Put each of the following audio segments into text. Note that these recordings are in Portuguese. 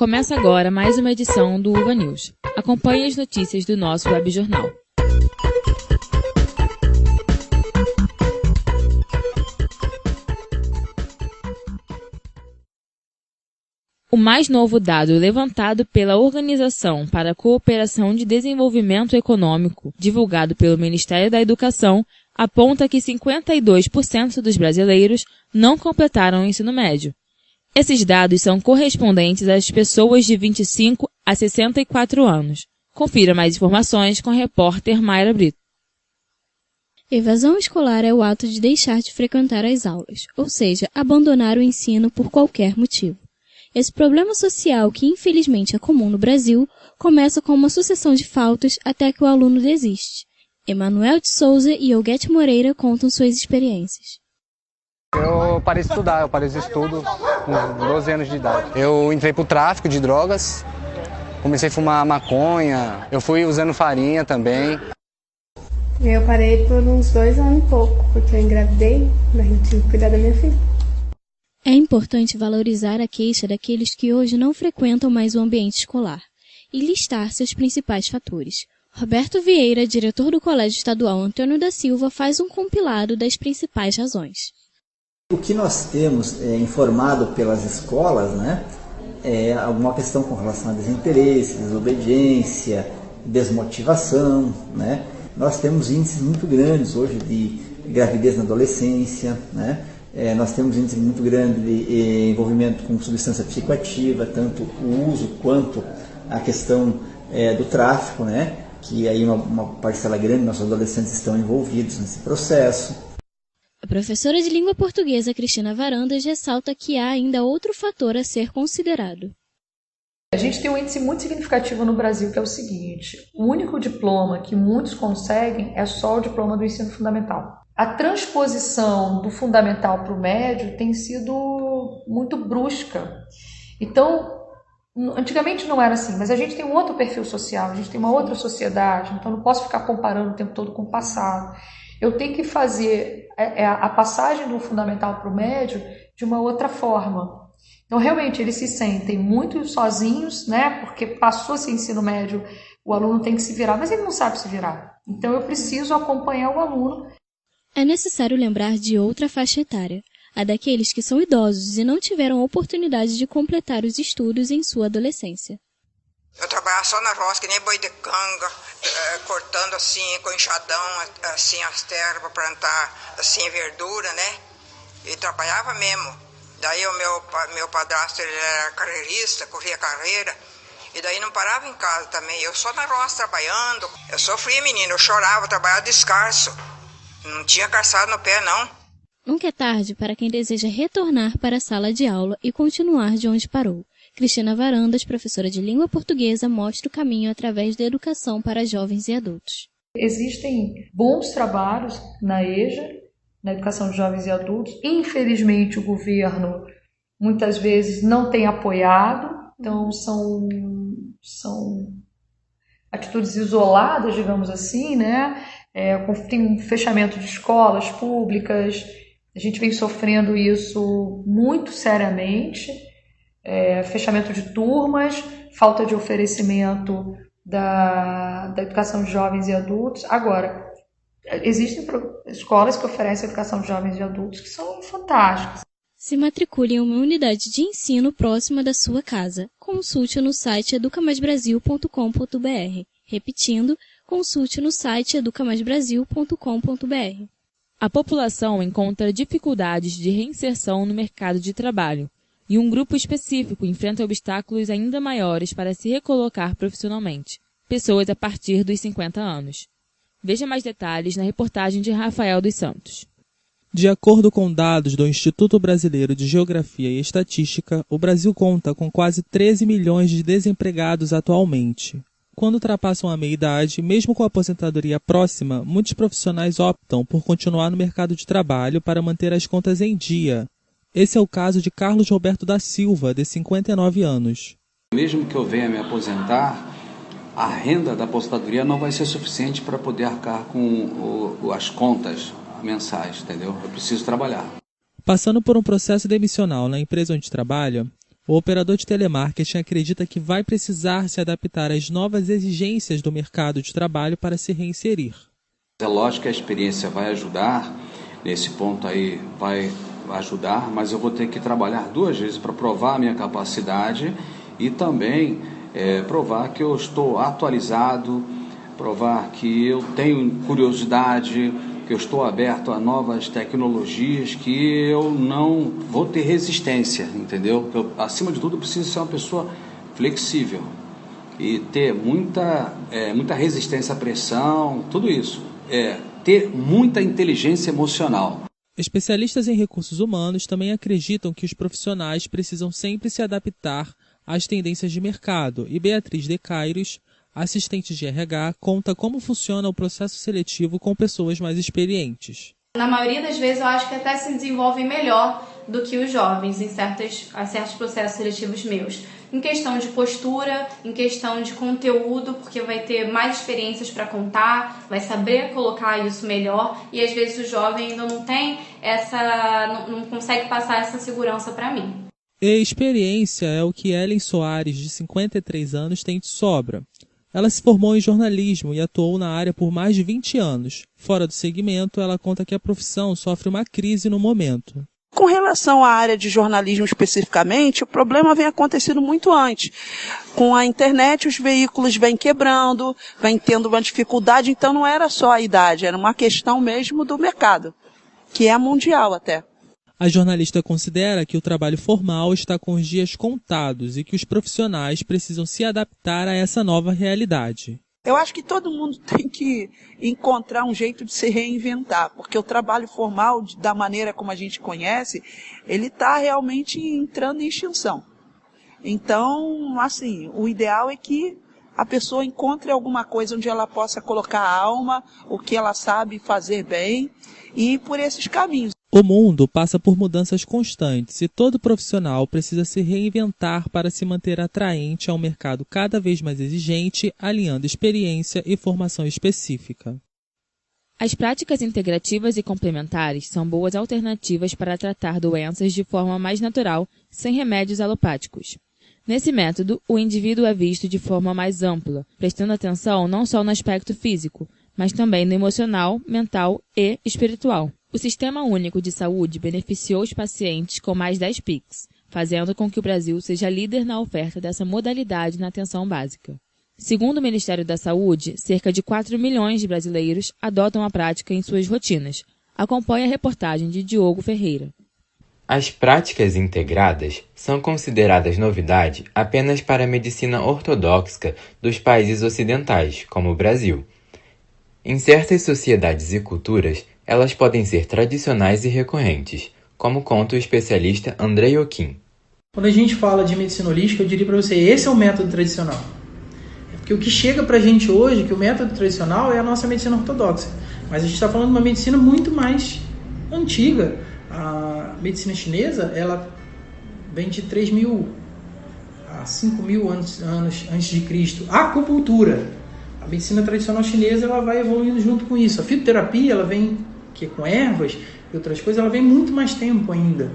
Começa agora mais uma edição do UVA News. Acompanhe as notícias do nosso webjornal. O mais novo dado levantado pela Organização para a Cooperação de Desenvolvimento Econômico, divulgado pelo Ministério da Educação, aponta que 52% dos brasileiros não completaram o ensino médio. Esses dados são correspondentes às pessoas de 25 a 64 anos. Confira mais informações com a repórter Mayra Brito. Evasão escolar é o ato de deixar de frequentar as aulas, ou seja, abandonar o ensino por qualquer motivo. Esse problema social, que infelizmente é comum no Brasil, começa com uma sucessão de faltas até que o aluno desiste. Emanuel de Souza e Elguete Moreira contam suas experiências. Eu parei de estudar, eu parei de estudo com 12 anos de idade. Eu entrei pro tráfico de drogas, comecei a fumar maconha, eu fui usando farinha também. Eu parei por uns 2 anos e pouco, porque eu engravidei, daí eu tive que cuidar da minha filha. É importante valorizar a queixa daqueles que hoje não frequentam mais o ambiente escolar e listar seus principais fatores. Roberto Vieira, diretor do Colégio Estadual Antônio da Silva, faz um compilado das principais razões. O que nós temos informado pelas escolas, é alguma questão com relação a desinteresse, desobediência, desmotivação, Nós temos índices muito grandes hoje de gravidez na adolescência, Nós temos índice muito grande de envolvimento com substância psicoativa, tanto o uso quanto a questão do tráfico, que aí uma parcela grande dos nossos adolescentes estão envolvidos nesse processo. A professora de língua portuguesa Cristina Varandas ressalta que há ainda outro fator a ser considerado. A gente tem um índice muito significativo no Brasil, que é o seguinte: o único diploma que muitos conseguem é só o diploma do ensino fundamental. A transposição do fundamental para o médio tem sido muito brusca. Então, antigamente não era assim, mas a gente tem um outro perfil social, a gente tem uma outra sociedade, então não posso ficar comparando o tempo todo com o passado. Eu tenho que fazer a passagem do fundamental para o médio de uma outra forma. Então, realmente, eles se sentem muito sozinhos, porque passou esse ensino médio, o aluno tem que se virar, mas ele não sabe se virar. Então, eu preciso acompanhar o aluno. É necessário lembrar de outra faixa etária, a daqueles que são idosos e não tiveram oportunidade de completar os estudos em sua adolescência. Eu trabalhava só na roça, que nem boi de canga, cortando assim, com enxadão, assim, as terras para plantar, assim, verdura, E trabalhava mesmo. Daí o meu padrasto, ele era carreirista, corria carreira, e daí não parava em casa também. Eu só na roça trabalhando. Eu sofria, menino, eu chorava, eu trabalhava descalço. Não tinha calçado no pé, não. Nunca é tarde para quem deseja retornar para a sala de aula e continuar de onde parou. Cristina Varandas, professora de língua portuguesa, mostra o caminho através da educação para jovens e adultos. Existem bons trabalhos na EJA, na educação de jovens e adultos. Infelizmente, o governo muitas vezes não tem apoiado, então são atitudes isoladas, digamos assim, Tem um fechamento de escolas públicas, a gente vem sofrendo isso muito seriamente. Fechamento de turmas, falta de oferecimento da educação de jovens e adultos. Agora, existem escolas que oferecem educação de jovens e adultos que são fantásticas. Se matricule em uma unidade de ensino próxima da sua casa. Consulte no site educamaisbrasil.com.br. Repetindo, consulte no site educamaisbrasil.com.br. A população encontra dificuldades de reinserção no mercado de trabalho. E um grupo específico enfrenta obstáculos ainda maiores para se recolocar profissionalmente, pessoas a partir dos 50 anos. Veja mais detalhes na reportagem de Rafael dos Santos. De acordo com dados do Instituto Brasileiro de Geografia e Estatística, o Brasil conta com quase 13 milhões de desempregados atualmente. Quando ultrapassam a meia-idade, mesmo com a aposentadoria próxima, muitos profissionais optam por continuar no mercado de trabalho para manter as contas em dia. Esse é o caso de Carlos Roberto da Silva, de 59 anos. Mesmo que eu venha me aposentar, a renda da aposentadoria não vai ser suficiente para poder arcar com as contas mensais, entendeu? Eu preciso trabalhar. Passando por um processo demissional na empresa onde trabalha, O operador de telemarketing acredita que vai precisar se adaptar às novas exigências do mercado de trabalho para se reinserir. É lógico que a experiência vai ajudar, nesse ponto aí vai ajudar, mas eu vou ter que trabalhar 2 vezes para provar a minha capacidade e também provar que eu estou atualizado, provar que eu tenho curiosidade, que eu estou aberto a novas tecnologias, que eu não vou ter resistência, entendeu? Eu, acima de tudo, eu preciso ser uma pessoa flexível e ter muita resistência à pressão, tudo isso. Ter muita inteligência emocional. Especialistas em recursos humanos também acreditam que os profissionais precisam sempre se adaptar às tendências de mercado, e Beatriz de Cairos, assistente de RH, conta como funciona o processo seletivo com pessoas mais experientes. Na maioria das vezes eu acho que até se desenvolvem melhor do que os jovens em certos processos seletivos meus. Em questão de postura, em questão de conteúdo, porque vai ter mais experiências para contar, vai saber colocar isso melhor, e às vezes o jovem ainda não tem não consegue passar essa segurança para mim. E experiência é o que Ellen Soares, de 53 anos, tem de sobra. Ela se formou em jornalismo e atuou na área por mais de 20 anos. Fora do segmento, ela conta que a profissão sofre uma crise no momento. Com relação à área de jornalismo especificamente, o problema vem acontecendo muito antes. Com a internet, os veículos vêm quebrando, vêm tendo uma dificuldade, então não era só a idade, era uma questão mesmo do mercado, que é mundial até. A jornalista considera que o trabalho formal está com os dias contados e que os profissionais precisam se adaptar a essa nova realidade. Eu acho que todo mundo tem que encontrar um jeito de se reinventar, porque o trabalho formal, da maneira como a gente conhece, ele está realmente entrando em extinção. Então, assim, o ideal é que a pessoa encontre alguma coisa onde ela possa colocar a alma, o que ela sabe fazer bem, e ir por esses caminhos. O mundo passa por mudanças constantes e todo profissional precisa se reinventar para se manter atraente a um mercado cada vez mais exigente, alinhando experiência e formação específica. As práticas integrativas e complementares são boas alternativas para tratar doenças de forma mais natural, sem remédios alopáticos. Nesse método, o indivíduo é visto de forma mais ampla, prestando atenção não só no aspecto físico, mas também no emocional, mental e espiritual. O Sistema Único de Saúde beneficiou os pacientes com mais 10 PICs, fazendo com que o Brasil seja líder na oferta dessa modalidade na atenção básica. Segundo o Ministério da Saúde, cerca de 4 milhões de brasileiros adotam a prática em suas rotinas. Acompanhe a reportagem de Diogo Ferreira. As práticas integradas são consideradas novidade apenas para a medicina ortodoxa dos países ocidentais, como o Brasil. Em certas sociedades e culturas, elas podem ser tradicionais e recorrentes, como conta o especialista Andrei Oquim. Quando a gente fala de medicina holística, eu diria para você, esse é o método tradicional. Porque o que chega para a gente hoje, que o método tradicional é a nossa medicina ortodoxa. Mas a gente está falando de uma medicina muito mais antiga. A medicina chinesa, ela vem de 3.000 a 5.000 anos antes de Cristo. A acupuntura, a medicina tradicional chinesa, ela vai evoluindo junto com isso. A fitoterapia, ela vem com ervas e outras coisas, ela vem muito mais tempo ainda.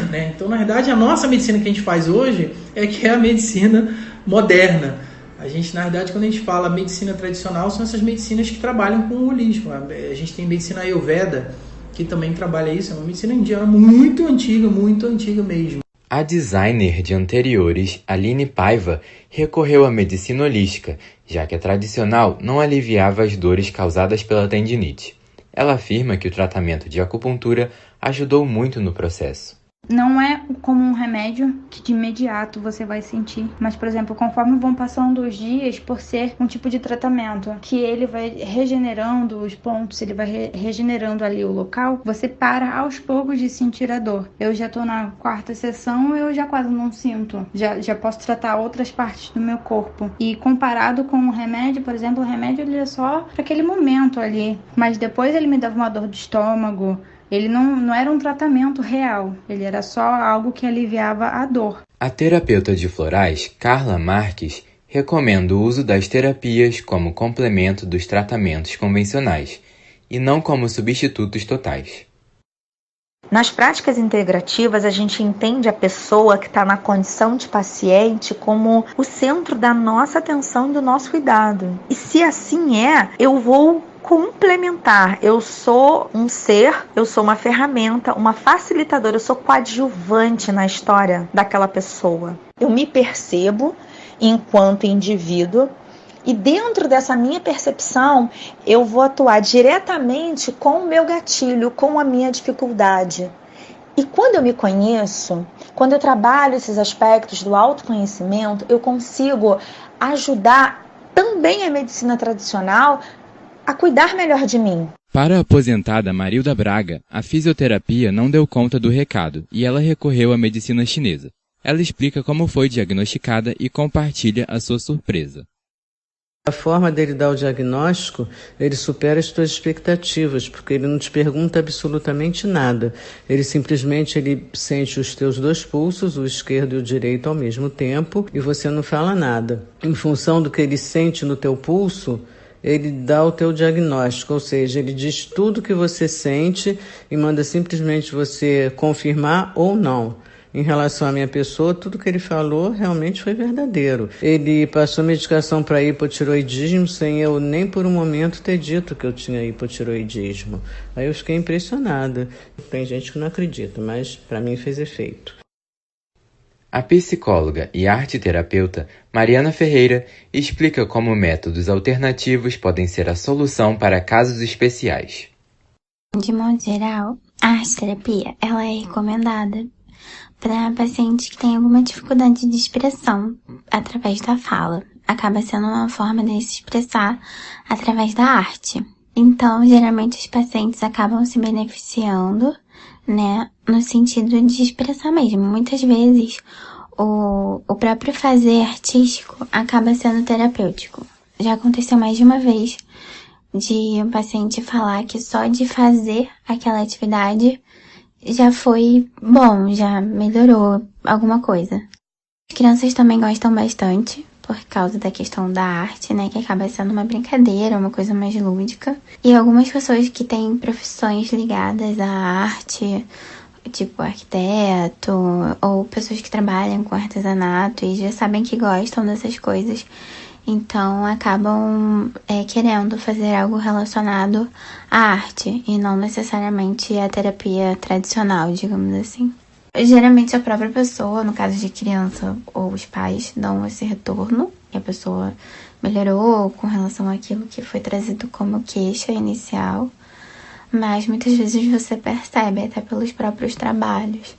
Né? Então, na verdade, a nossa medicina que a gente faz hoje que é a medicina moderna. A gente, na verdade, quando a gente fala medicina tradicional, são essas medicinas que trabalham com o holismo. A gente tem medicina Ayurveda, que também trabalha isso, é uma medicina indiana muito antiga mesmo. A designer de anteriores, Aline Paiva, recorreu à medicina holística, já que a tradicional não aliviava as dores causadas pela tendinite. Ela afirma que o tratamento de acupuntura ajudou muito no processo. Não é como um remédio que de imediato você vai sentir, mas, por exemplo, conforme vão passando os dias, por ser um tipo de tratamento que ele vai regenerando os pontos, ele vai regenerando ali o local, você para aos poucos de sentir a dor. Eu já estou na 4ª sessão, eu já quase não sinto, já posso tratar outras partes do meu corpo. E comparado com o remédio, por exemplo, o remédio ele é só para aquele momento ali, mas depois ele me dava uma dor de estômago. Ele não era um tratamento real, ele era só algo que aliviava a dor. A terapeuta de florais, Carla Marques, recomenda o uso das terapias como complemento dos tratamentos convencionais e não como substitutos totais. Nas práticas integrativas, a gente entende a pessoa que está na condição de paciente como o centro da nossa atenção e do nosso cuidado. E se assim é, eu vou complementar. Eu sou um ser, eu sou uma ferramenta, uma facilitadora, eu sou coadjuvante na história daquela pessoa. Eu me percebo enquanto indivíduo e dentro dessa minha percepção eu vou atuar diretamente com o meu gatilho, com a minha dificuldade. E quando eu me conheço, quando eu trabalho esses aspectos do autoconhecimento, eu consigo ajudar também a medicina tradicional a cuidar melhor de mim. Para a aposentada Marilda Braga, a fisioterapia não deu conta do recado e ela recorreu à medicina chinesa. Ela explica como foi diagnosticada e compartilha a sua surpresa. A forma dele dar o diagnóstico, ele supera as suas expectativas, porque ele não te pergunta absolutamente nada. Ele simplesmente sente os teus dois pulsos, o esquerdo e o direito ao mesmo tempo, e você não fala nada. Em função do que ele sente no teu pulso, ele dá o teu diagnóstico, ou seja, ele diz tudo que você sente e manda simplesmente você confirmar ou não. Em relação à minha pessoa, tudo que ele falou realmente foi verdadeiro. Ele passou medicação para hipotiroidismo sem eu nem por um momento ter dito que eu tinha hipotiroidismo. Aí eu fiquei impressionada. Tem gente que não acredita, mas para mim fez efeito. A psicóloga e arteterapeuta Mariana Ferreira explica como métodos alternativos podem ser a solução para casos especiais. De modo geral, a arteterapia ela é recomendada para pacientes que têm alguma dificuldade de expressão através da fala. Acaba sendo uma forma de se expressar através da arte. Então, geralmente os pacientes acabam se beneficiando, né, no sentido de expressar mesmo. Muitas vezes, o próprio fazer artístico acaba sendo terapêutico. Já aconteceu mais de uma vez de um paciente falar que só de fazer aquela atividade já foi bom, já melhorou alguma coisa. As crianças também gostam bastante por causa da questão da arte, né, que acaba sendo uma brincadeira, uma coisa mais lúdica. E algumas pessoas que têm profissões ligadas à arte, tipo arquiteto, ou pessoas que trabalham com artesanato e já sabem que gostam dessas coisas, então acabam querendo fazer algo relacionado à arte e não necessariamente à terapia tradicional, digamos assim. Geralmente a própria pessoa, no caso de criança ou os pais, dão esse retorno e a pessoa melhorou com relação àquilo que foi trazido como queixa inicial, mas muitas vezes você percebe até pelos próprios trabalhos.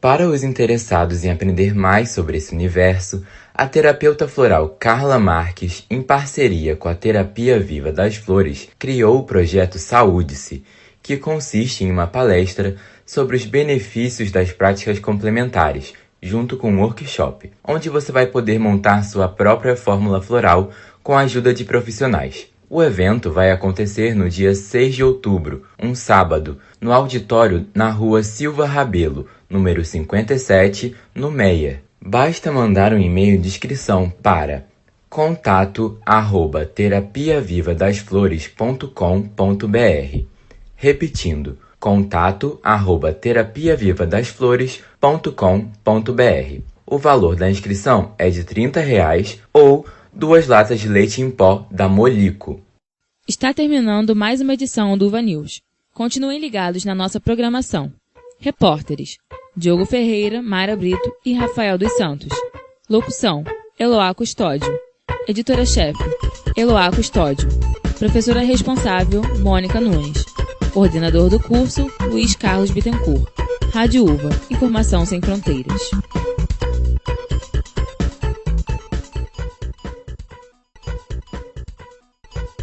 Para os interessados em aprender mais sobre esse universo, a terapeuta floral Carla Marques, em parceria com a Terapia Viva das Flores, criou o projeto Saúde-se, que consiste em uma palestra sobre os benefícios das práticas complementares, junto com um workshop, onde você vai poder montar sua própria fórmula floral com a ajuda de profissionais. O evento vai acontecer no dia 6 de outubro, um sábado, no auditório na rua Silva Rabelo, número 57, no Meia. Basta mandar um e-mail de inscrição para contato@terapiavivadasflores.com.br. Repetindo, contato@terapiavivadasflores.com.br. O valor da inscrição é de R$30 ou 2 latas de leite em pó da Molico. Está terminando mais uma edição do Uva News. Continuem ligados na nossa programação. Repórteres: Diogo Ferreira, Mayra Brito e Rafael dos Santos. Locução: Eloá Custódio. Editora-chefe: Eloá Custódio. Professora responsável: Mônica Nunes. Coordenador do curso: Luiz Carlos Bittencourt. Rádio Uva. Informação sem fronteiras.